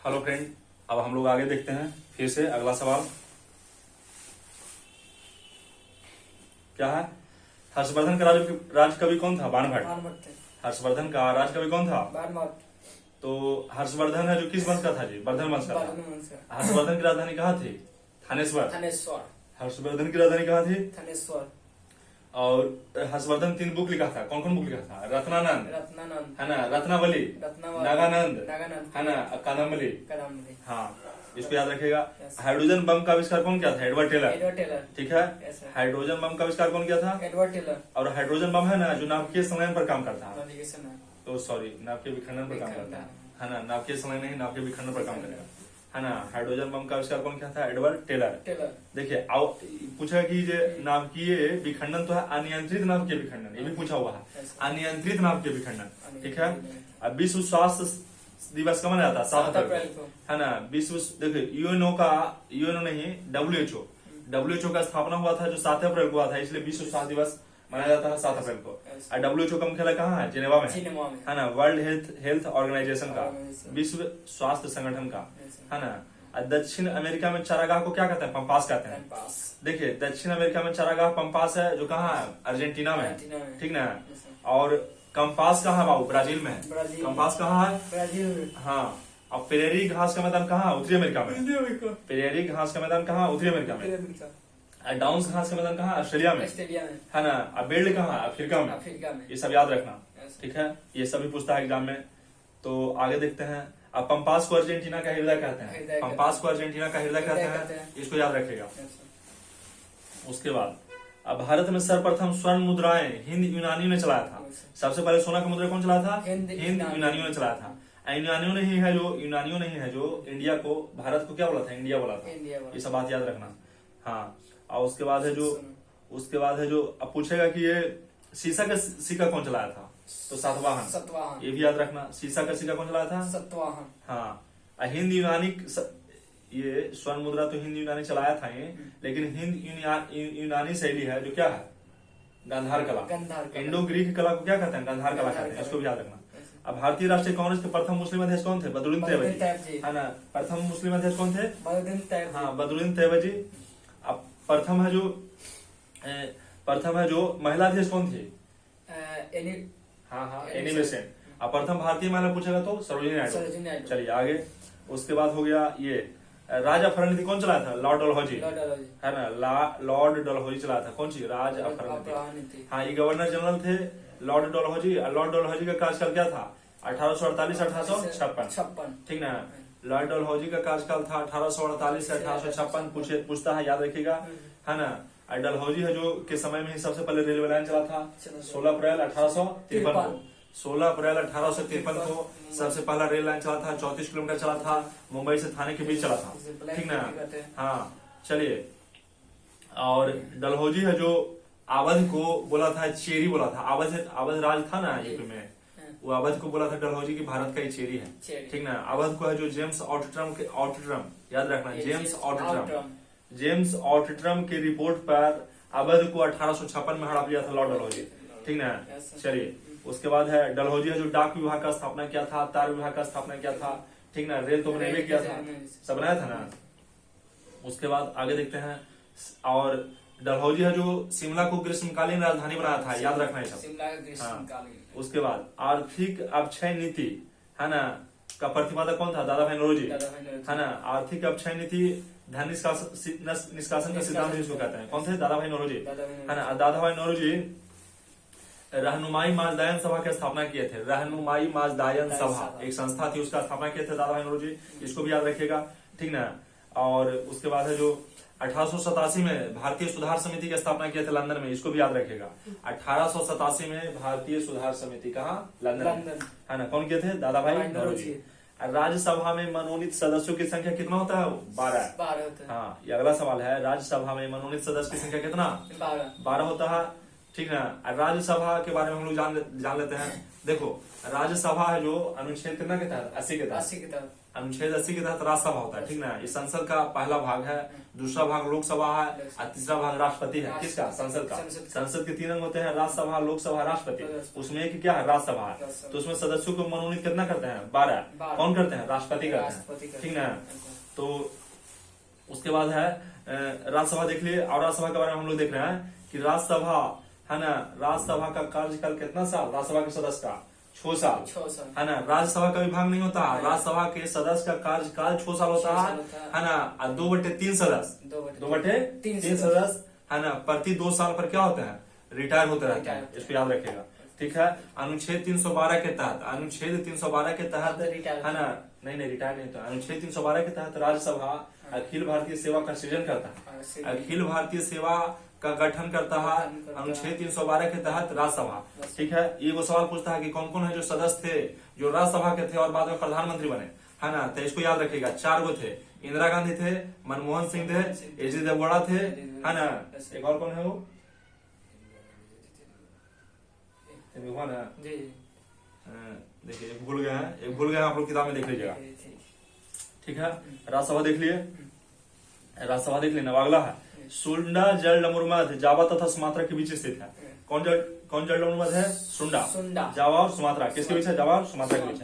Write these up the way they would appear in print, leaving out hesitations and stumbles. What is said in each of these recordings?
Hello friend, अब हम लोग आगे देखते हैं फिर से अगला सवाल क्या है। हर्षवर्धन का राज कवि कौन था? बाणभट्ट। हर्षवर्धन का राज कवि कौन था? तो हर्षवर्धन है जो किस वंश का था जी? वर्धन वंश का था। हर्षवर्धन की राजधानी कहाँ थी? थानेश्वर। हर्षवर्धन की राजधानी कहाँ थी? थानेश्वर। और हर्षवर्धन 3 बुक लिखा था। कौन कौन बुक लिखा था? रत्नानंद है ना, रत्नावली, नागानंद है ना, कादम्बली। हाँ, इसको याद रखिएगा। हाइड्रोजन बम का आविष्कार कौन किया था? Edward Teller. ठीक है, हाइड्रोजन बम का आविष्कार कौन किया था? Edward Teller. और हाइड्रोजन बम है ना जो नाभिकीय संलयन पर काम करता है, तो सॉरी नाभिकीय विखंडन पर काम करता है ना, नाभिकीय संलयन नहीं, नाभिकीय विखंडन पर काम करेगा है ना। हाइड्रोजन बम का आविष्कार कौन किया था? Edward Teller. देखिए पूछा कि जो नाभिकीय विखंडन तो है अनियंत्रित नाभिकीय विखंडन, ये भी पूछा हुआ है, अनियंत्रित नाभिकीय विखंडन। ठीक है, अब विश्व स्वास्थ्य दिवस कब मनाया जाता है? 7 अप्रैल को है ना। विश्व देखिए यूएनओ नहीं, डब्ल्यूएचओ का स्थापना हुआ था जो 7 अप्रैल को हुआ था, इसलिए विश्व स्वास्थ्य दिवस मनाया जाता है 7 अप्रैल को। और डब्ल्यूएचओ का मुख्यालय कहाँ है? जिनेवा में है ना, वर्ल्ड हेल्थ ऑर्गेनाइजेशन का, विश्व स्वास्थ्य संगठन का है ना। दक्षिण अमेरिका में चारागाह को क्या कहते हैं? पंपास कहते हैं। देखिए दक्षिण अमेरिका में चारागाह पंपास है जो कहाँ है? अर्जेंटीना में, ठीक ना। और कंपास कहाँ है बाबू? ब्राजील में। कंपास कहाँ है? ब्राजील। हाँ, और पेरेरी घास का मैदान कहाँ है? उत्तरी अमेरिका में। पेरेरी घास का मैदान कहाँ? उत्तरी अमेरिका में। डाउन्स घास का मैदान कहाँ? ऑस्ट्रेलिया में है ना। अब बेल्ट कहाँ? अफ्रीका में। ये सब याद रखना, ठीक है, ये सभी पूछता है एग्जाम में। तो आगे देखते हैं। अब पंपास को अर्जेंटीना का हृदय कहते हैं। पंपास को अर्जेंटीना का हृदय कहते हैं, इसको याद रखिएगा। उसके बाद अब भारत में सर्वप्रथम स्वर्ण मुद्राएं हिंद यूनानियों ने चलाया था। सबसे पहले सोना का मुद्रा कौन चलाया था? हिंद यूनानियों ने चलाया था। यूनानियों नहीं है जो इंडिया को, भारत को क्या बोला था? इंडिया बोला था। ये सब बात याद रखना। हाँ, और उसके बाद है जो अब पूछेगा कि ये सीसा का सिक्का कौन चलाया था? तो सातवाहन। ये भी याद रखना, सीसा का सिक्का कौन चलाया था? सातवाहन। हाँ, हिंद यूनानी, ये स्वर्ण मुद्रा तो हिंद यूनानी चलाया था ये, लेकिन हिंद यूनानी शैली है जो क्या है? गांधार कला। इंडो ग्रीक कला को क्या कहते हैं? गांधार कला कहते हैं, इसको भी याद रखना। अब भारतीय राष्ट्रीय कांग्रेस के प्रथम मुस्लिम अध्यक्ष कौन थे? बदरुद्दीन तैयबजी है ना। प्रथम मुस्लिम अध्यक्ष कौन थे? बदरुद्दीन तैयबजी। अब प्रथम है जो महिला अध्यक्ष कौन थी? Annie Besant. अब प्रथम भारतीय महिला पूछेगा तो सरोजिनी नायडू। चलिए आगे। उसके बाद हो गया ये राज अफरनीति कौन चलाया था? लॉर्ड डलहौजी है ना, लॉर्ड डलहौजी चलाया था। कौन सी? राज अफरनीति। हाँ, ये गवर्नर जनरल थे लॉर्ड डलहौजी। लॉर्ड डलहौजी का कार्यकाल क्या था? 1848-1856, ठीक ना। लॉर्ड डलहौजी का कार्यकाल था 1848 से 1856। पूछता है, याद रखिएगा है ना। डलहौजी है जो के समय में ही सबसे पहले रेलवे लाइन चला था 16 अप्रैल 1853 को। 16 अप्रैल 1853 को सबसे पहला रेल लाइन चला था, 34 किलोमीटर चला था, मुंबई से थाने के बीच चला था, ठीक ना। हाँ, चलिए। और डलहौजी है जो अवध को बोला था चेरी बोला था। अवध राज था ना यूपी में, वो अवध को बोला था डलहौजी की भारत का ये चेरी है, ठीक ना। अवध को है जो जेम्स ऑटोट्रम याद रखना, जेम्स ऑटोट्रम की रिपोर्ट पर अवध को 1856 में हड़प लिया था लॉर्ड डलहौजी, ठीक ना। चलिए, उसके बाद है डलहौजी है जो डाक विभाग का स्थापना किया था, तार विभाग का स्थापना किया था, ठीक ना। रेल तो रेलवे किया था, सब बनाया था ना। उसके बाद आगे देखते हैं। और डलहौजी है जो शिमला को ग्रीष्मकालीन राजधानी बनाया था, याद रखना है सब। हाँ, उसके बाद आर्थिक अक्षय नीति है ना का प्रतिपादक कौन था? दादा भाई नौरोजी है ना। आर्थिक अक्षय नीति धन निष्कासन का सिद्धांत जिसको कहते हैं, कौन थे? दादा भाई नौरोजी है ना। दादा भाई नौरोजी रहनुमाई माजदायन सभा की स्थापना किए थे। रहनुमाई माजदायन सभा एक संस्था थी, उसका स्थापना किए थे दादा भाई नौरोजी, इसको भी याद रखिएगा, ठीक ना। और उसके बाद है जो 1887 में भारतीय सुधार समिति की स्थापना किए थे लंदन में, इसको भी याद रखिएगा। 1887 में भारतीय सुधार समिति कहाँ? लंदन है ना। कौन किए थे? दादा भाई नौरोजी। राज्यसभा में मनोनीत सदस्यों की संख्या कितना होता है? 12। हाँ, ये अगला सवाल है। राज्यसभा में मनोनीत सदस्य की संख्या कितना? 12 होता है। ठीक है ना। राज्यसभा के बारे में हम लोग जान लेते हैं। देखो राज्यसभा है जो अनुच्छेद कितना के तहत 80 के तहत अनुच्छेद 80 के तहत राज्यसभा होता है, ठीक ना। ये संसद का पहला भाग है, दूसरा भाग लोकसभा है और तीसरा भाग राष्ट्रपति है। किसका? संसद का। संसद के 3 अंग होते हैं, राज्यसभा, लोकसभा, राष्ट्रपति। उसमें एक क्या है? राज्यसभा है। तो उसमें सदस्यों को मनोनीत कितना करते हैं? 12। कौन करते हैं? राष्ट्रपति करते हैं, ठीक ना। तो उसके बाद है राज्यसभा देख लिए। और राज्यसभा के बारे में हम लोग देख रहे हैं कि राज्यसभा है ना, राज्यसभा का कार्यकाल कितना साल? राज्यसभा के सदस्य का 6 साल है ना। राज्यसभा का विभाग नहीं होता, राज्यसभा के सदस्य का कार्यकाल 6 साल होता है ना। 2/3 सदस्य 2/3 सदस्य है ना, प्रति 2 साल पर क्या होते हैं? रिटायर होते रहते हैं। इसको याद रखिएगा, ठीक है। अनुच्छेद 312 के तहत, अनुच्छेद 312 के तहत है ना, नहीं रिटायर नहीं होता। अनुच्छेद 312 के तहत राज्यसभा अखिल भारतीय सेवा का सृजन करता है, अखिल भारतीय सेवा का गठन करता है अनुच्छेद 312 के तहत राज्यसभा, ठीक है। ये वो सवाल पूछता है कि कौन कौन है जो सदस्य थे जो राज्यसभा के थे और बाद में प्रधानमंत्री बने, है ना। तो इसको याद रखिएगा, 4 गो थे। इंदिरा गांधी थे, मनमोहन सिंह थे, एच डी देवगौड़ा थे, है ना। एक और कौन है वो? देखिए भूल गए हैं, आप लोग किताब में देख लीजिएगा, ठीक है। राज्यसभा देख लिए, राज्यसभा देख लेना। अगला है सुंडा जलडमरुमध्य जावा तथा सुमात्रा के बीच स्थित है। कौन जलडमरुमध्य है? सुंडा। जावा और सुमात्रा किसके बीच है? जावा और सुमात्रा के बीच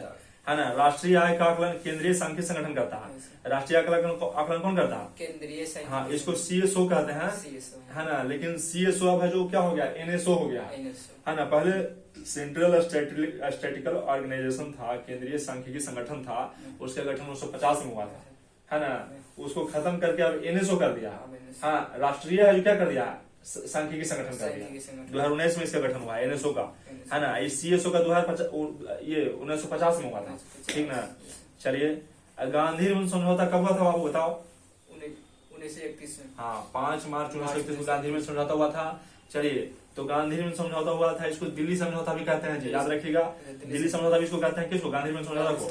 है ना। राष्ट्रीय आय का आकलन केंद्रीय सांख्यिकी संगठन करता है। राष्ट्रीय आकलन कौन करता है? केंद्रीय। हाँ, इसको CSO कहते हैं, है ना। लेकिन CSO अब है जो क्या हो गया? NSO हो गया, है ना। पहले सेंट्रल स्टैटिस्टिकल ऑर्गेनाइजेशन था, केंद्रीय सांख्यिकी संगठन था। उसका गठन 1950 में हुआ था, है ना। उसको खत्म करके अब NSO कर दिया। हाँ, राष्ट्रीय है जो क्या कर दिया? सांख्यिकी संगठन कर दिया। 2019 में इसका गठन हुआ है NSO का, है ना। इस CSO का 1950 में हुआ था, ठीक ना। चलिए, गांधी समझौता कब हुआ था बाबू बताओ? 1931 में। हाँ, 5 मार्च 1931 में गांधी में समझौता हुआ था। चलिए, तो गांधी में समझौता हुआ था, इसको दिल्ली समझौता भी कहते हैं जी, याद रखिएगा। दिल्ली समझौता भी इसको कहते हैं, किसको? गांधी में समझौता को,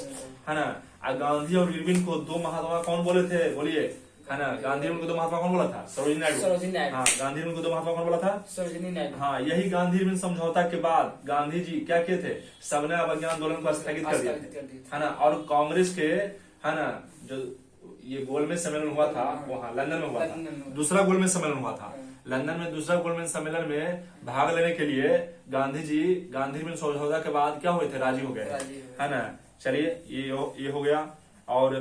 है ना। गांधी और इरविन को 2 महात्मा कौन बोले थे? बोलिए, है ना। गांधी उनको 2 महात्मा कौन बोला था? सरोजिनी नायडू। हाँ, गांधी उनको 2 महात्मा कौन बोला था? सरोजिनी नायडू। हाँ, यही गांधी इरविन समझौता के बाद गांधी जी क्या किए थे? सविनय अवज्ञा आंदोलन को स्थगित कर दिया, है ना। और कांग्रेस के, है ना, जो ये गोलमेज सम्मेलन हुआ था वहाँ लंदन में हुआ था, दूसरा गोलमेज सम्मेलन हुआ था लंदन में। दूसरा गोलमेज सम्मेलन में भाग लेने के लिए गांधी जी गांधी इरविन समझौता के बाद क्या हुए थे? राजी हो गए, है ना। चलिए, ये हो गया। और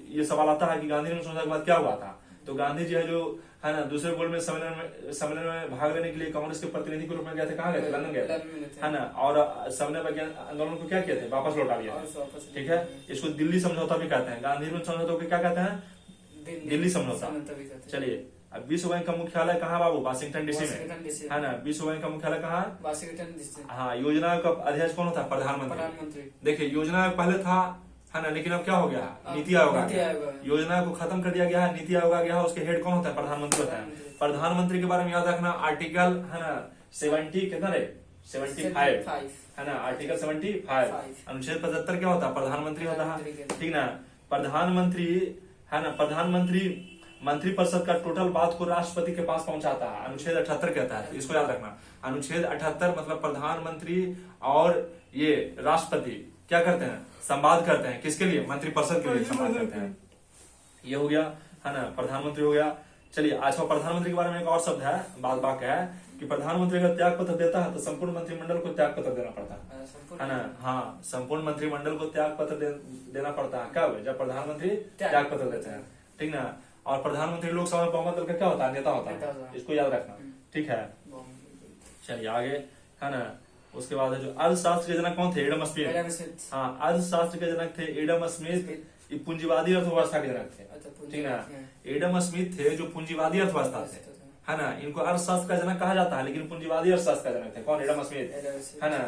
ये सवाल आता है कि गांधी इरविन समझौता के बाद क्या हुआ था? तो गांधी जी है जो, है ना, दूसरे गोलमेज सम्मेलन में भाग लेने के लिए कांग्रेस के प्रतिनिधि के रूप में गए थे। कहाँ गए थे? लंदन गए थे, है ना। और सविनय अवज्ञा आंदोलन को क्या किए थे? वापस लौटा लिया थे, ठीक है। इसको दिल्ली समझौता भी कहते हैं। गांधी इरविन समझौता को क्या कहते हैं? दिल्ली समझौता। चलिए, अब विश्व बैंक का मुख्यालय कहाँ बाबू? वाशिंगटन डीसी में, है ना। विश्व बैंक का मुख्यालय कहाँ? Washington DC. हाँ, योजना का अध्यक्ष कौन होता है? प्रधानमंत्री। देखिए, योजना पहले था, है ना, लेकिन अब क्या हो गया? नीति आयोग आ गया। योजना को खत्म कर दिया गया है, नीति आयोग आ गया है। उसके हेड कौन होता है? प्रधानमंत्री होता है। प्रधानमंत्री के बारे में याद रखना, आर्टिकल, है ना, 70 कितना रे? 75, है ना। आर्टिकल 75 अनुच्छेद 75 क्या होता है? प्रधानमंत्री होता है, ठीक ना। प्रधानमंत्री, है ना, प्रधानमंत्री मंत्रिपरिषद का टोटल बात को राष्ट्रपति के पास पहुंचाता है। अनुच्छेद 78 कहता है, इसको याद रखना। अनुच्छेद 78 मतलब प्रधानमंत्री और ये राष्ट्रपति क्या करते हैं? संवाद करते हैं। किसके लिए? मंत्रिपरिषद के लिए संवाद करते हैं। ये हो गया, है ना, प्रधानमंत्री हो गया। चलिए, अच्छा, प्रधानमंत्री के बारे में एक और शब्द है, बात वाक्य है कि प्रधानमंत्री अगर त्याग पत्र देता है तो संपूर्ण मंत्रिमंडल को त्याग पत्र देना पड़ता है ना। हाँ, संपूर्ण मंत्रिमंडल को त्याग पत्र देना पड़ता है। कब? जब प्रधानमंत्री त्याग पत्र देते हैं, ठीक ना। और प्रधानमंत्री लोकसभा में बहुमत दल का क्या होता है? नेता होता है, इसको याद रखना, ठीक है। चलिए आगे, है ना। उसके बाद है जो अर्थशास्त्र के जनक कौन थे? Adam Smith. हाँ, अर्थशास्त्र के जनक थे एडम स्मिथ। पूंजीवादी अर्थव्यवस्था के जनक थे, ठीक ना। एडम स्मिथ थे जो पूंजीवादी अर्थव्यवस्था थे, है ना। इनको अर्थशास्त्र का जनक कहा जाता है, लेकिन पूंजीवादी अर्थशास्त्र का जनक थे कौन? एडम स्मिथ, है ना।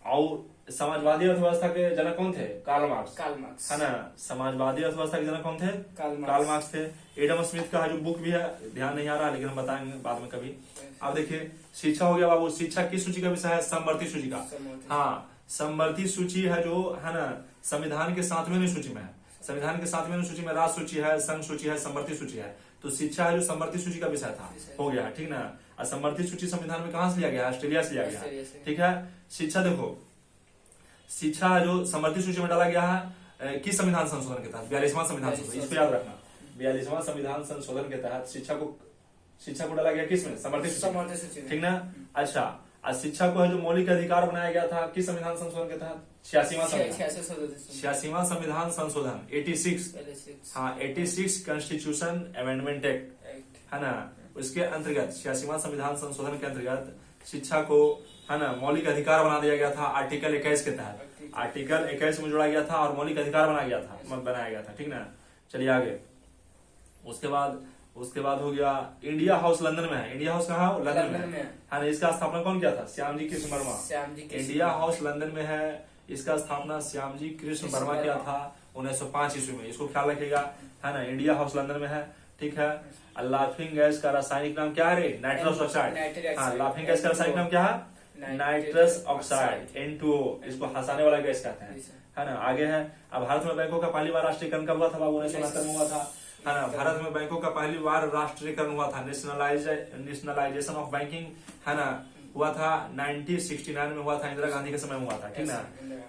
और समाजवादी अर्थव्यवस्था के जनक कौन थे? कार्ल मार्क्स, है ना। समाजवादी अर्थव्यवस्था के जनक कौन थे? कार्ल मार्क्स थे। एडम स्मिथ का जो बुक भी है, ध्यान नहीं आ रहा, लेकिन हम बताएंगे बाद में कभी। अब देखिए, शिक्षा हो गया बाबू। शिक्षा किस सूची का विषय है? समवर्ती सूची का। हाँ, समवर्ती सूची है जो, है ना, संविधान के 7वें सूची में है। संविधान के 7वें सूची में राज्य सूची है, संघ सूची है, समवर्ती सूची है। तो शिक्षा जो समवर्ती सूची का विषय था हो गया, ठीक ना। और समवर्ती सूची संविधान में कहां से लिया गया? ऑस्ट्रेलिया से लिया गया, ठीक है। शिक्षा देखो, शिक्षा जो समवर्ती सूची में डाला गया है किस संविधान संशोधन के तहत? 42वां संविधान संशोधन, इसको याद रखना। 42वां संविधान संशोधन के तहत शिक्षा को डाला गया किसमें? समवर्ती सूची, ठीक ना। अच्छा, आज शिक्षा को है जो मौलिक अधिकार बनाया गया था किस संविधान संशोधन के तहत? 86वां संविधान संशोधन 86, हाँ 86 कॉन्स्टिट्यूशन अमेंडमेंट एक्ट, है ना। उसके अंतर्गत 86वां संविधान संशोधन के अंतर्गत शिक्षा को, है ना, मौलिक अधिकार बना दिया गया था आर्टिकल 21 के तहत। आर्टिकल 21 में जोड़ा गया था और मौलिक अधिकार बनाया गया था, ठीक ना। चलिए आगे। उसके बाद हो गया इंडिया हाउस लंदन में है। इंडिया हाउस कहाँ है? लंदन में है ना। इसका स्थापना कौन किया था? Shyamji Krishna Verma. India house London में है, इसका स्थापना श्यामजी कृष्ण वर्मा किया था 1905 ईस्वी में। इसको ख्याल रखिएगा, है ना। इंडिया हाउस लंदन में है, ठीक है। लाफिंग गैस का रासायनिक नाम क्या है? Nitrous oxide. हाँ, लाफिंग गैस का रासायनिक नाम क्या है? Nitrous oxide, N2O। इसको हंसाने वाला गैस कहते हैं, है ना। आगे है, अब भारत में बैंकों का पहली बार राष्ट्रीयकरण कब हुआ था बाबू? 1969 में हुआ था, है ना। भारत में बैंकों का पहली बार राष्ट्रीयकरण हुआ था, नेशनलाइजेशन ऑफ बैंकिंग, है ना, हुआ था 1969 में हुआ था, इंदिरा गांधी के समय में हुआ था, ठीक ना।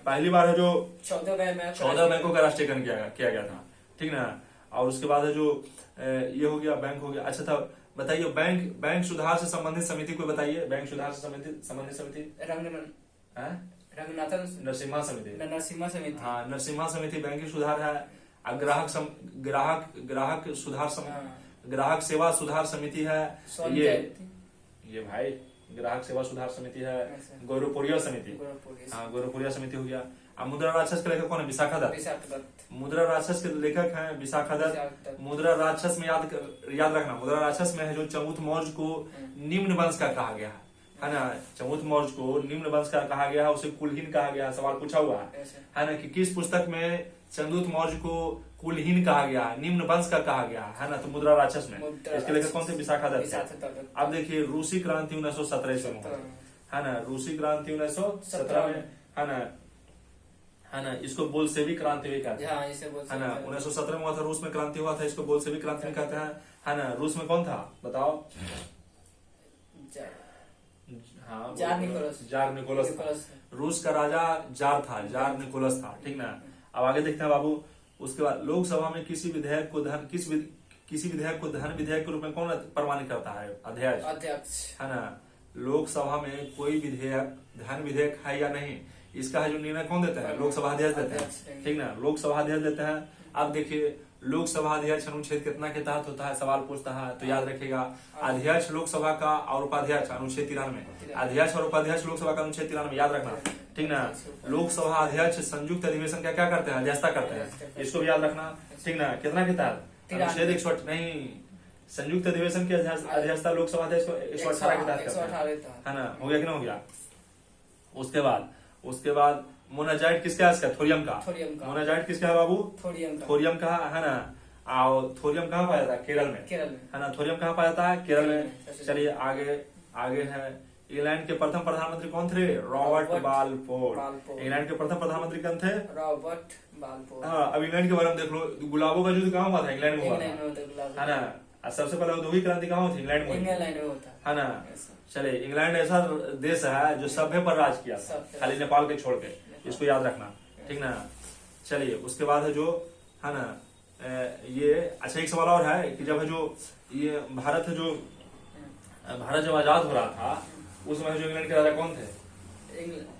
पहली बार है जो 14 बैंकों का राष्ट्रीयकरण किया गया था, ठीक ना। और उसके बाद है जो ये हो गया, बैंक हो गया। अच्छा था, बताइए बैंक सुधार से संबंधित समिति को बताइए। बैंक सुधार से संबंधित समिति नरसिम्हा समिति, हाँ नरसिम्हा समिति बैंकिंग सुधार है। ग्राहक सेवा सुधार समिति है ये भाई, ग्राहक सेवा सुधार समिति है। गौरवपुरिया समिति, हाँ गौरवपुरिया समिति हो गया। अब मुद्रा राक्षस के लेखक कौन है? विशाखा दत्त। मुद्रा राक्षस के लेखक हैं विशाखा दत्त। मुद्रा राक्षस में याद रखना, मुद्रा राक्षस में है जो चंगुत मौर्य को निम्न वंश का कहा गया है ना। चंगुत मौर्य को निम्न वंश का कहा गया है, उसे कुलहीन कहा गया है। सवाल पूछा हुआ है ना, कि किस पुस्तक में चंद्रगुप्त मौर्य को कुलहीन कहा गया है, निम्न वंश का कहा गया है ना? तो मुद्रा राक्षस में। इसके लेखक कौन थे? विशाखा दत्त। अब देखिए, रूसी क्रांति 1917 में है ना। रूसी क्रांति 1917 में, है ना। इसको बोल्शेविक क्रांति भी कहते हैं, है ना। 1917 में हुआ था, रूस में क्रांति हुआ था, इसको बोल्शेविक क्रांति भी कहते हैं, है ना। रूस में कौन था बताओ? हाँ, जार निकोलस था। रूस का राजा जार था, जार निकोलस था, ठीक ना। अब आगे देखते हैं बाबू। उसके बाद लोकसभा में किसी विधेयक को धन विधेयक के रूप में कौन प्रमाणित करता है? अध्यक्ष, है ना। लोकसभा में कोई विधेयक धन विधेयक है या नहीं, इसका है जो निर्णय कौन देता है? लोकसभा अध्यक्ष देते हैं, ठीक ना। लोकसभा अध्यक्ष देते हैं। अब देखिए, लोकसभा अध्यक्ष अनुच्छेद कितना के तहत होता है? सवाल पूछता है, तो याद रखिएगा, अध्यक्ष लोकसभा का और उपाध्यक्ष अनुच्छेद 93। अध्यक्ष और उपाध्यक्ष लोकसभा का अनुच्छेद 93 याद रखना, ठीक ना। लोकसभा अध्यक्ष संयुक्त अधिवेशन का क्या करते हैं? अध्यक्षता करते हैं, इसको भी याद रखना, ठीक ना। कितना के तहत? अनुच्छेद 108 नहीं, संयुक्त अधिवेशन की अध्यक्षता लोकसभा अध्यक्ष को 118 के तहत करते हैं, है ना। हो गया कि नहीं हो गया? उसके बाद मोनाजाइट किसका है? थोरियम का। मोनाजाइट किसका है बाबू? थोरियम का, है ना। और थोरियम कहाँ पाया जाता है? केरल में, है ना। थोरियम कहाँ पाया जाता है? केरल में। चलिए आगे है, इंग्लैंड के प्रथम प्रधानमंत्री कौन थे? Robert Balfour. इंग्लैंड के प्रथम प्रधानमंत्री कौन थे? Robert Balfour. हाँ, अब इंग्लैंड के बारे में देख लो, गुलाबों का युद्ध कहाँ हुआ था? इंग्लैंड में हुआ था, है ना। सबसे पहले औद्योगिक क्रांति कहाँ हुई थी? इंग्लैंड में, है ना। चलिए, इंग्लैंड ऐसा देश है जो सभ्य पर राज किया, खाली नेपाल के छोड़ के, इसको याद रखना, ठीक ना। चलिए, उसके बाद है जो, है ना, ये अच्छा एक सवाल और है कि जब है जो ये भारत जब आजाद हो रहा था, उस समय जो इंग्लैंड के राजा कौन थे?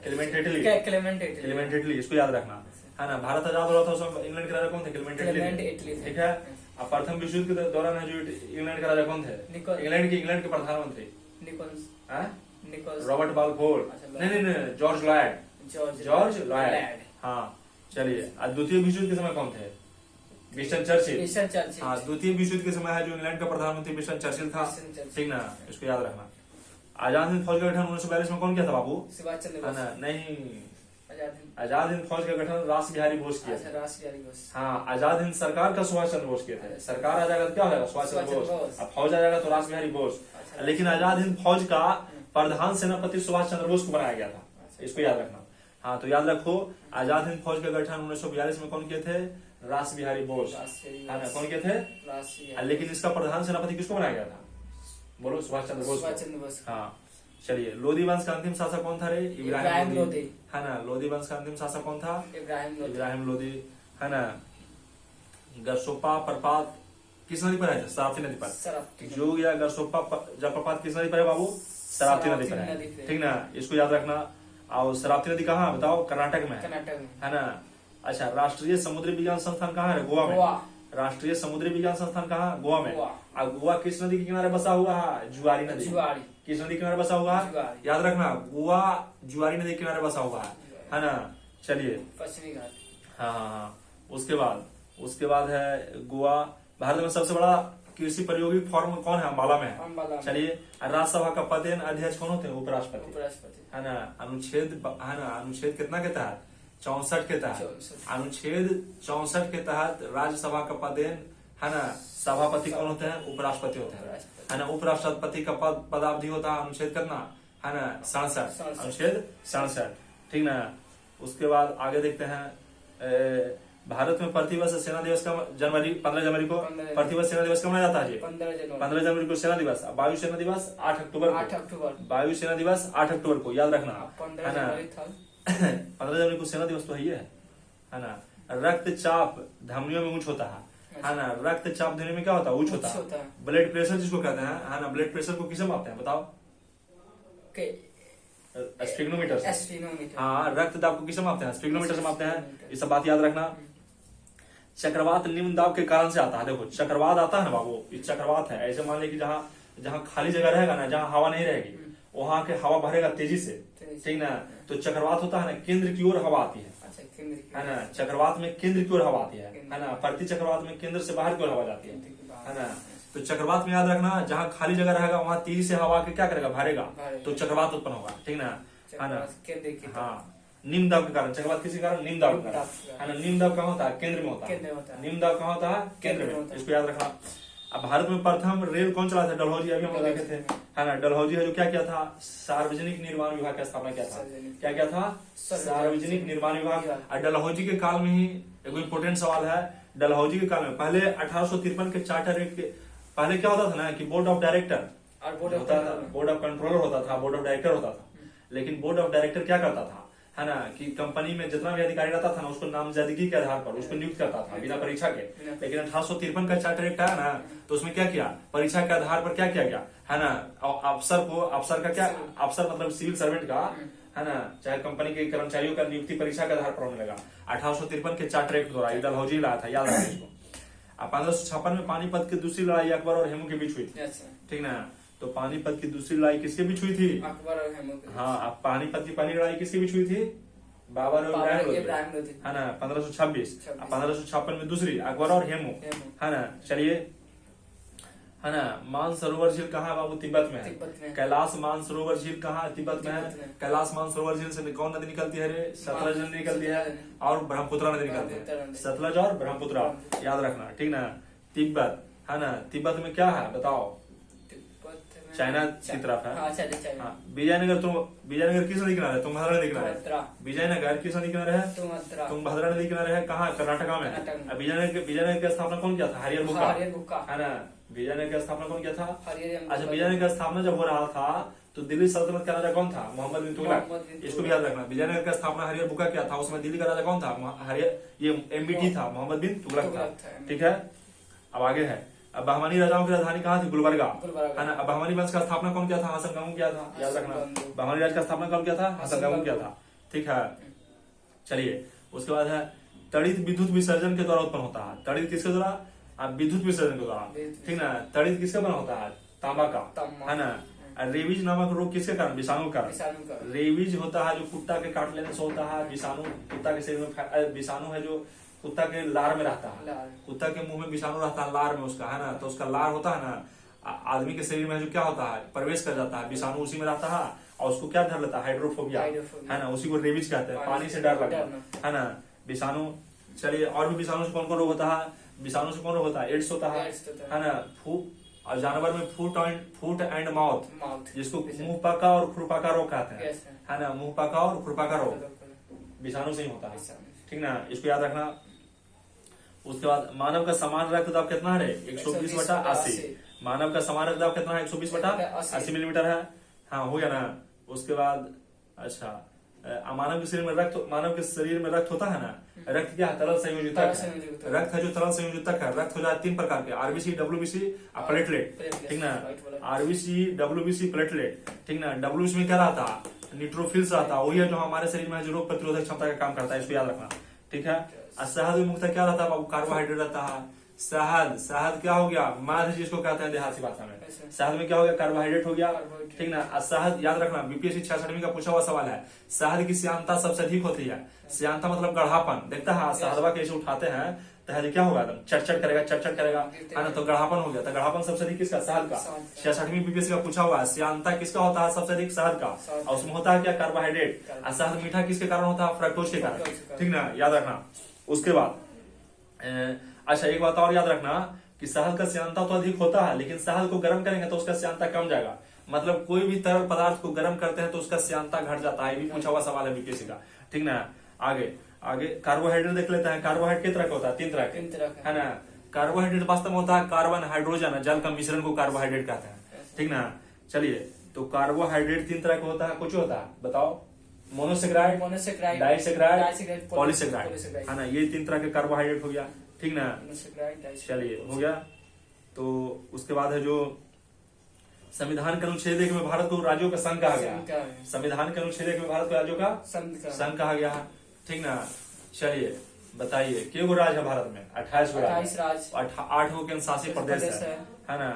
क्लेमेंट इटली, इसको याद रखना, है ना। भारत आजाद हो रहा था उस समय इंग्लैंड के राजा कौन थे? क्लेमेंट इटली, ठीक है। अब प्रथम विश्व युद्ध के दौरान है जो इंग्लैंड के राजा कौन थे? इंग्लैंड के प्रधानमंत्री रॉबर्ट बालफोर, नहीं, जॉर्ज लॉयड, हाँ। चलिए, आज द्वितीय विश्व युद्ध के समय कौन थे? विंस्टन चर्चिल, हाँ। द्वितीय विश्व युद्ध के समय है जो इंग्लैंड का प्रधानमंत्री विंस्टन चर्चिल था, ठीक ना। इसको याद रखना। आजाद हिंद फौज का गठन 1942 में कौन किया था बाबू? सुभाष चंद्र बोस, नहीं। आजाद हिंद फौज का गठन रास बिहारी बोस किया था, हाँ। आजाद हिंद सरकार का सुभाष चंद्र बोस किए थे। सरकार आ जाएगा तो क्या हो जाएगा? सुभाष चंद्र बोस। अब फौज आ जाएगा तो रास बिहारी बोस। लेकिन आजाद हिंद फौज का प्रधान सेनापति सुभाष चंद्र बोस को बनाया गया था, इसको याद रखना। हाँ, तो याद रखो आजाद हिंद फौज का गठन 1942 में कौन किए थे? रास बिहारी बोस, है ना, कौन किए थे? लेकिन इसका प्रधान सेनापति किसको बनाया गया था? बोलो, सुभाष चंद्र बोस। हाँ, चलिए, लोधी वंश का अंतिम शासक कौन था रे? इब्राहिम लोधी, है ना। लोधी वंश का अंतिम शासक कौन था? इब्राहिम लोधी, है ना। गरसोप्पा प्रपात किस नदी पर है? शरावती नदी पर। जो या गरसोप्पा जलप्रपात किस नदी पर है बाबू? शरावती नदी पर है, ठीक ना, इसको याद रखना। और शरावती नदी कहाँ बताओ? कर्नाटक में, है ना। अच्छा, राष्ट्रीय समुद्री विज्ञान संस्थान कहाँ है? गोवा में। राष्ट्रीय समुद्री विज्ञान संस्थान कहाँ? गोवा में। और गोवा किस नदी के किनारे बसा हुआ है? जुआरी नदी। किस नदी के किनारे बसा हुआ है? याद रखना, गोवा जुआरी नदी के किनारे बसा हुआ है ना। चलिए, पश्चिमी घाट। हाँ, उसके बाद है गोवा। भारत में सबसे बड़ा कृषि प्रायोगिक फॉर्म कौन है? अम्बाला में है। चलिए, राज्यसभा का पदेन अध्यक्ष कौन होते हैं? उपराष्ट्रपति, है ना। अनुच्छेद, है ना, अनुच्छेद कितना के तहत? 64 के तहत। अनुच्छेद 64 के तहत राज्यसभा का पदेन, है ना, सभापति कौन होते हैं? उपराष्ट्रपति होते हैं, है ना। उपराष्ट्रपति का पदावधि होता है अनुच्छेद कितना, है ना? 67, अनुच्छेद 67, ठीक ना। उसके बाद आगे देखते हैं, भारत में प्रतिवर्ष सेना दिवस का 15 जनवरी को प्रतिवर्ष सेना दिवस कब मनाया जाता है? 15 जनवरी को सेना दिवस। वायु सेना दिवस 8 अक्टूबर को। वायु सेना दिवस 8 अक्टूबर को, याद रखना, है ना। 15 जनवरी को सेना दिवस तो है ना। रक्तचाप धमनियों में उच्च होता है ना। रक्तचाप धमनियों में क्या होता है? उच्च होता है। ब्लड प्रेशर जिसको कहते हैं, है ना, ब्लड प्रेशर को किसे मापते हैं बताओ? स्फिग्नोमीटर से। हाँ, रक्तदाब को किसे मापते हैं? स्फिग्नोमीटर से मापते हैं। ये सब बात याद रखना। चक्रवात निम्न दाब के कारण से आता है। देखो, चक्रवात आता है ना बाबू, ये चक्रवात है। ऐसे मान ले कि जहाँ खाली जगह रहेगा ना, जहाँ हवा नहीं रहेगी, वहां के हवा भरेगा तेजी से, ठीक ना। तो चक्रवात होता है ना, केंद्र की ओर हवा आती है ना। चक्रवात में केंद्र की ओर हवा आती है ना। प्रति चक्रवात में केंद्र से बाहर की ओर हवा जाती है ना। तो चक्रवात में याद रखना, जहाँ खाली जगह रहेगा वहां तेजी से हवा के क्या करेगा? भरेगा, तो चक्रवात उत्पन्न होगा, ठीक ना, है ना। हाँ, निम्न दाब के कारण। चक्रवात किसी कारण? निम्न दाब के कारण, है ना। निम्न दाब कहाँ होता है? केंद्र में होता है। निम्न दाब कहाँ होता है? केंद्र में। इसको याद रखना। अब भारत में प्रथम रेल कौन चला था? डलहौजी, अभी हम लोग देखे थे, है ना। डलहौजी है जो क्या किया था? सार्वजनिक निर्माण विभाग की स्थापना किया था। क्या किया था? सार्वजनिक निर्माण विभाग। और डलहौजी के काल में ही एक इम्पोर्टेंट सवाल है। डलहौजी के काल में पहले 1853 के चार्टर एक्ट के पहले क्या होता था ना कि बोर्ड ऑफ डायरेक्टर और बोर्ड ऑफ कंट्रोलर होता था, बोर्ड ऑफ डायरेक्टर होता था। लेकिन बोर्ड ऑफ डायरेक्टर क्या करता था, है ना, कि कंपनी में जितना भी अधिकारी रहता था ना, उसको नामजदगी के आधार पर उसको नियुक्त करता था बिना परीक्षा के। लेकिन 1853 का चार्टर एक्ट आया ना, तो उसमें क्या किया? परीक्षा के आधार पर क्या किया गया, है ना। अफसर का क्या, अफसर मतलब सिविल सर्वेंट का, है ना, चाहे कंपनी के कर्मचारियों का नियुक्ति परीक्षा के आधार पर होने लगा। 1853 के चार्टर एक्ट द्वारा डलहौजी लाया था, याद रखना इसको। 1556 में पानीपत की दूसरी लड़ाई अकबर और हेमू के बीच हुई थी, ठीक ना। तो पानीपत की दूसरी लड़ाई किसके बीच हुई थी? अकबर और हेमू। हाँ, अब पानीपत की पहली लड़ाई किसके बीच हुई थी? बाबर और इब्राहिम लोधी, है ना, 1526। 1556 में दूसरी अकबर और हेमू, है ना। चलिए, है ना। मानसरोवर झील कहाँ है बाबू? तिब्बत में है। कैलाश मानसरोवर झील कहाँ है? तिब्बत में है। कैलाश मानसरोवर झील से कौन नदी निकलती है रे? सतलज नदी निकलती है और ब्रह्मपुत्र नदी निकलती है। सतलज और ब्रह्मपुत्र, याद रखना, ठीक ना। तिब्बत, है ना। तिब्बत में क्या है बताओ? चाइना की तरफ है। हाँ, विजयनगर किस नदी किनारे है? तुंगभद्रा नदी किनारे है। विजयनगर किस नदी किनारे है? तुंगभद्रा नदी किनारे है। कहाँ? कर्नाटका में। विजयनगर की स्थापना कौन किया था? हरिहर बुक्का, है ना। विजयनगर की स्थापना कौन किया था? अच्छा, विजयनगर की स्थापना जब हो रहा था तो दिल्ली सल्तनत का राजा कौन था? मोहम्मद बिन तुगलक। इसको भी याद रखना। विजयनगर का स्थापना हरिहर बुक्का किया था, उसमें दिल्ली का राजा कौन था? ये एमबीटी था, मोहम्मद बिन तुगलक था, ठीक है। अब आगे है, अब बहमानी राजाओं की राजधानी कहाँ थी? गुलबर्गा, है ना। अब बहमानी वंश का स्थापना कौन किया था? हसन गंगू किया था, याद रखना। बहमानी राज का स्थापना कौन किया था? हसन गंगू किया था, ठीक है। चलिए, उसके बाद है तड़ित विद्युत विसर्जन के द्वारा उत्पन्न होता है। तड़ित किसके द्वारा? विद्युत विसर्जन के द्वारा, ठीक ना। तड़ित किसका बना होता है? तांबा का, है ना। रेबीज नामक रोग किसके कारण? विषाणु का। रेबीज होता है जो कुत्ता के काट लेने से होता है। विषाणु कुत्ता के शरीर में, विषाणु है जो कुत्ता के लार में रहता है। कुत्ता के मुंह में विषाणु रहता है, लार में उसका, है ना। तो उसका लार होता है ना, आदमी के शरीर में जो क्या होता है, प्रवेश कर जाता है, विषाणु उसी में रहता है और उसको क्या डर लेता है? हाइड्रोफोबिया, है ना। उसी को रेबीज कहते हैं, पानी से डर लगता है ना, विषाणु। चलिए, और भी विषाणु से कौन कौन रोग होता है? विषाणु से कौन रोग होता है? एड्स होता है ना। और जानवर में फुट एंड माउथ, जिसको मुंह पका और खुरपका रोग कहते हैं, है ना। मुंह पका और खुरपका रोग, विषाणु से ही होता है, ठीक ना, इसको याद रखना। उसके बाद मानव का समान रक्तदाब कितना है? 120/80। मानव का समान रक्तदाब कितना है? 120/80 मिलीमीटर है। हाँ, हो गया ना। उसके बाद अच्छा, मानव के शरीर में रक्त होता है ना, रक्त क्या है? तरल संयोजक है। रक्त है जो तरल संयोजक है। रक्त हो जाए 3 प्रकार के, आरबीसी, डब्ल्यूबीसी और प्लेटलेट, ठीक ना। आरबीसी, डब्ल्यूबीसी, प्लेटलेट, ठीक ना। डब्ल्यूबीसी में क्या रहता है? न्यूट्रोफिल्स रहता है, वही है जो हमारे शरीर में जो रोग प्रतिरोधक क्षमता का काम करता है, इसको याद रखना, ठीक है। और शहद में मुख्यतः क्या रहता है बाबू? कार्बोहाइड्रेट रहता है। शहद क्या हो गया? माध जिसको कहते हैं देहाती भाषा में। शहद में क्या हो गया? कार्बोहाइड्रेट हो गया, ठीक ना। और शहद याद रखना, बीपीएससी 66वीं का पूछा हुआ सवाल है, शहद की श्यानता सबसे अधिक होती है। श्यानता मतलब गढ़ापन, देखता है शहदवा कैसे उठाते हैं तो क्या होगा? एकदम चटचट करेगा, है ना, तो गढ़ापन हो गया। तो गढ़ापन सबसे अधिक किसका? शहद का। 66वीं बीपीएससी का पूछा हुआ है, श्यानता किसका होता है सबसे अधिक? शहद का। और उसमें होता है क्या? कार्बोहाइड्रेट। और शहद मीठा किसके कारण होता है? फ्रक्टोज के कारण, ठीक ना, याद रखना। उसके बाद अच्छा, एक बात और याद रखना कि शहद का श्यानता तो अधिक होता है, लेकिन शहद को गर्म करेंगे तो उसका श्यानता कम जाएगा। मतलब कोई भी तरल पदार्थ को गर्म करते हैं तो उसका श्यानता घट जाता है, ये भी पूछा हुआ सवाल है बीपीएससी का, ठीक ना। आगे कार्बोहाइड्रेट देख लेते हैं। कार्बोहाइड्रेट कितने तरह का होता है? 3 तरह का, है ना। कार्बोहाइड्रेट वास्तव में होता है कार्बन, हाइड्रोजन, जल का मिश्रण को कार्बोहाइड्रेट कहते हैं, ठीक ना। चलिए, तो कार्बोहाइड्रेट 3 तरह का होता है, कुछ होता है बताओ? मोनोसेक्राइड, डाइसेक्राइड, पॉलीसेक्राइड, है ना। ये 3 तरह के कार्बोहाइड्रेट हो गया, ठीक ना। चलिए, हो गया। तो उसके बाद है जो संविधान के अनुच्छेद 1 में भारत को राज्यों का संघ कहा गया। संविधान के अनुच्छेद 1 में भारत को राज्यों का संघ कहा गया, ठीक ना। चलिए बताइए, कितने गो राज्य है भारत में? 28 गो राज्य, 8 गो केंद्र शासित प्रदेश है ना,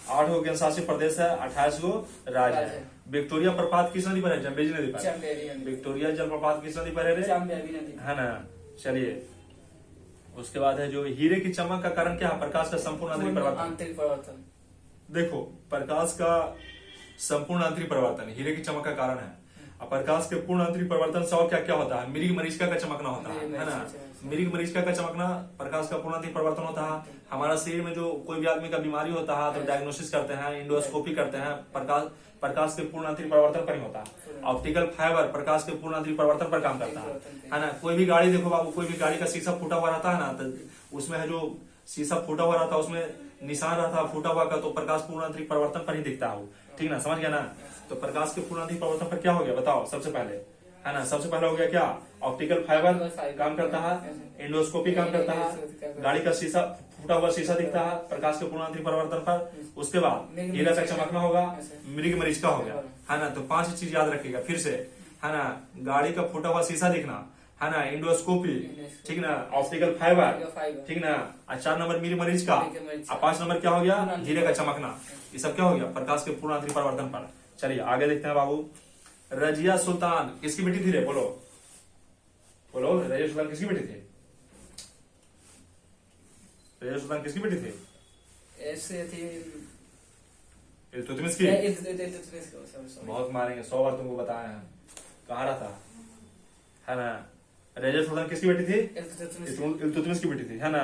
8 गो केंद्र शासित प्रदेश है, 28 गो राज्य है। विक्टोरिया प्रपात किस नदी पर है? जम्बेजी नदी पर। विक्टोरिया जलप्रपात किस नदी पर है ना। चलिए, उसके बाद है जो हीरे की चमक का कारण क्या है? प्रकाश का संपूर्ण आंतरिक परिवर्तन। देखो, प्रकाश का संपूर्ण आंतरिक परिवर्तन हीरे की चमक का कारण है। और प्रकाश के पूर्ण आंतरिक परिवर्तन से और क्या क्या होता है? मृग मरीचिका का चमकना होता है ना। मृग मरीचिका का चमकना प्रकाश का पूर्ण आंतरिक परिवर्तन होता है। हमारा शरीर में जो कोई भी आदमी का बीमारी होता है तो डायग्नोसिस करते हैं, इंडोस्कोपी करते हैं, प्रकाश के पूर्ण आंतरिक परिवर्तन पर ही होता है। ऑप्टिकल फाइबर प्रकाश के पूर्ण आंतरिक परिवर्तन पर काम करता है ना। कोई भी गाड़ी देखो बाबू, कोई भी गाड़ी का शीशा फूटा हुआ रहता है ना, तो उसमें है जो शीशा फूटा हुआ रहता है उसमें निशान रहता है फूटा हुआ का, तो प्रकाश पूर्ण आंतरिक परिवर्तन पर ही दिखता है वो, ठीक ना, समझ गया ना। तो प्रकाश के पूर्ण आंतरिक परिवर्तन पर क्या हो गया बताओ? सबसे पहले, है ना, सबसे पहले हो गया क्या? ऑप्टिकल फाइबर काम करता है, इंडोस्कोपी काम करता है, गाड़ी का शीशा फूटा हुआ शीशा दिखता है प्रकाश के पूर्ण आंतरिक परिवर्तन पर। उसके बाद हीरा का चमकना होगा, मृग मरीचिका हो गया, है ना। तो 5 चीज याद रखिएगा फिर से, है ना। गाड़ी का फूटा हुआ शीशा दिखना, है ना, इंडोस्कोपी, ठीक ना, ऑप्टिकल फाइबर, ठीक ना। 4 नंबर मृग मरीचिका, और 5 नंबर क्या हो गया? हीरे का चमकना। ये सब क्या हो गया? प्रकाश के पूर्ण आंतरिक परिवर्तन पर। चलिए आगे देखते हैं बाबू। रजिया सुल्तान किसकी बेटी थी रे? बोलो बोलो, रजिया सुल्तान किसकी बेटी थी? रजिया सुल्तान किसकी बेटी थी? ऐसे थी इल्तुतमिश की। बहुत मारेंगे, 100 बार तुमको बताया है, कहाँ रहता है ना। रजिया सुल्तान किसकी बेटी थी? इल्तुतमिश की बेटी थी, है ना।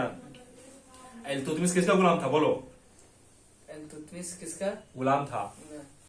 इल्तुतमिश किसका गुलाम था? बोलो। इल्तुतमिश किसका गुलाम था?